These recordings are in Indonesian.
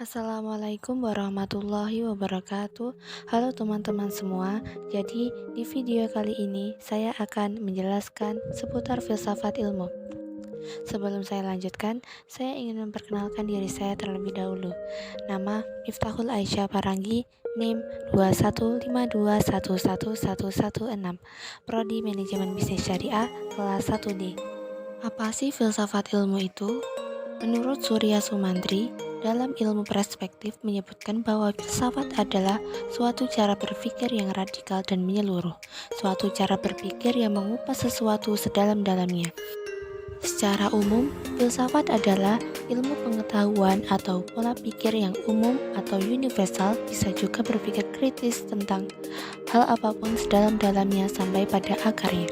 Assalamualaikum warahmatullahi wabarakatuh. Halo teman-teman semua. Jadi di video kali ini saya akan menjelaskan seputar filsafat ilmu. Sebelum saya lanjutkan, saya ingin memperkenalkan diri saya terlebih dahulu. Nama Miftahul Aisyah Parangi, NIM 215211116, Prodi Manajemen Bisnis Syariah, kelas 1D. Apa sih filsafat ilmu itu? Menurut Surya Sumantri, dalam ilmu perspektif menyebutkan bahwa filsafat adalah suatu cara berpikir yang radikal dan menyeluruh, suatu cara berpikir yang mengupas sesuatu sedalam-dalamnya. Secara umum, filsafat adalah ilmu pengetahuan atau pola pikir yang umum atau universal, bisa juga berpikir kritis tentang hal apapun sedalam-dalamnya sampai pada akarnya.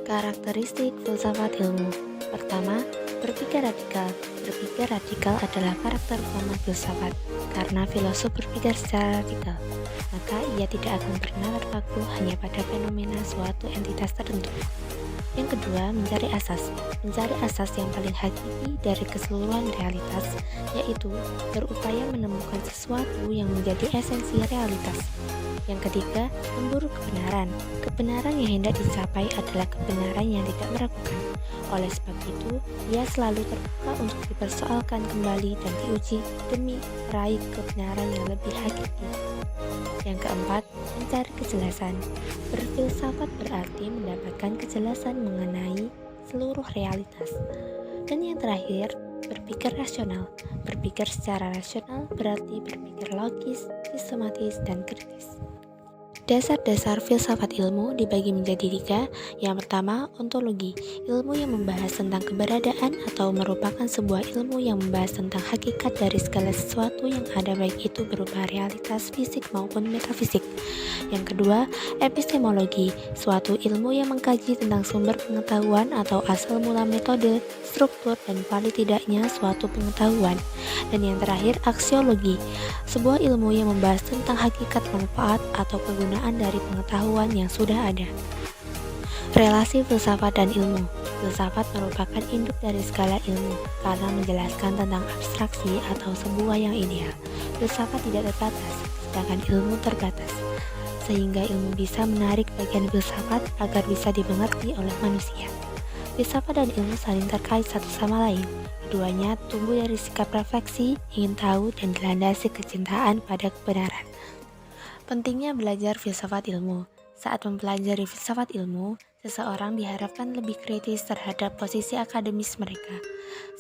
Karakteristik filsafat ilmu. Pertama, berpikir radikal. Berpikir radikal adalah karakter utama filsafat. Karena filosof berpikir secara radikal, maka ia tidak akan pernah terpaku hanya pada fenomena suatu entitas tertentu. Yang kedua, mencari asas. Mencari asas yang paling hakiki dari keseluruhan realitas, yaitu berupaya menemukan sesuatu yang menjadi esensi realitas. Yang ketiga, memburu kebenaran. Kebenaran yang hendak dicapai adalah kebenaran yang tidak meragukan. Oleh sebab itu, ia selalu terbuka untuk dipersoalkan kembali dan diuji demi meraih kebenaran yang lebih hakiki. Yang keempat, mencari kejelasan. Berfilsafat berarti mendapatkan kejelasan mengenai seluruh realitas. Dan yang terakhir, berpikir rasional. Berpikir secara rasional berarti berpikir logis, sistematis, dan kritis. Dasar-dasar filsafat ilmu dibagi menjadi tiga. Yang pertama, ontologi, ilmu yang membahas tentang keberadaan atau merupakan sebuah ilmu yang membahas tentang hakikat dari segala sesuatu yang ada, baik itu berupa realitas fisik maupun metafisik. Yang kedua, epistemologi, suatu ilmu yang mengkaji tentang sumber pengetahuan atau asal mula metode, struktur, dan paling tidaknya suatu pengetahuan. Dan yang terakhir, aksiologi, sebuah ilmu yang membahas tentang hakikat manfaat atau kegunaan dari pengetahuan yang sudah ada. Relasi filsafat dan ilmu. Filsafat merupakan induk dari segala ilmu karena menjelaskan tentang abstraksi atau sebuah yang ideal. Filsafat tidak terbatas, sedangkan ilmu terbatas, sehingga ilmu bisa menarik bagian filsafat agar bisa dimengerti oleh manusia. Filsafat dan ilmu saling terkait satu sama lain. Keduanya tumbuh dari sikap refleksi, ingin tahu, dan dilandasi kecintaan pada kebenaran. Pentingnya belajar filsafat ilmu. Saat mempelajari filsafat ilmu, seseorang diharapkan lebih kritis terhadap posisi akademis mereka.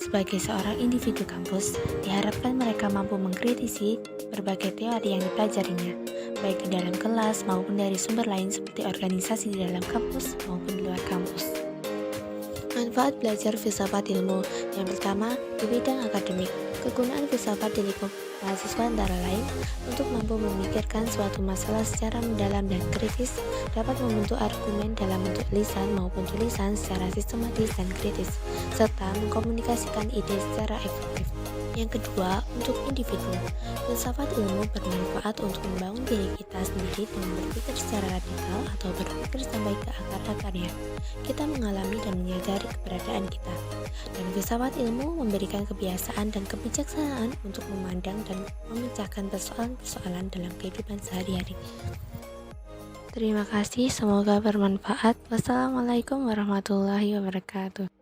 Sebagai seorang individu kampus, diharapkan mereka mampu mengkritisi berbagai teori yang dipelajarinya, baik di dalam kelas maupun dari sumber lain seperti organisasi di dalam kampus maupun di luar kampus. Manfaat belajar filsafat ilmu. Yang pertama, di bidang akademik. Kegunaan filsafat di lingkup mahasiswa antara lain untuk mampu memikirkan suatu masalah secara mendalam dan kritis, dapat membentuk argumen dalam bentuk lisan maupun tulisan secara sistematis dan kritis, serta mengkomunikasikan ide secara efektif. Yang kedua, untuk individu, filsafat ilmu bermanfaat untuk membangun diri kita sendiri dengan berpikir secara radikal atau berpikir sampai ke akar-akarnya. Kita mengalami dan menyadari keberadaan kita. Dan filsafat ilmu memberikan kebiasaan dan kebijaksanaan untuk memandang dan memecahkan persoalan-persoalan dalam kehidupan sehari-hari. Terima kasih, semoga bermanfaat. Wassalamualaikum warahmatullahi wabarakatuh.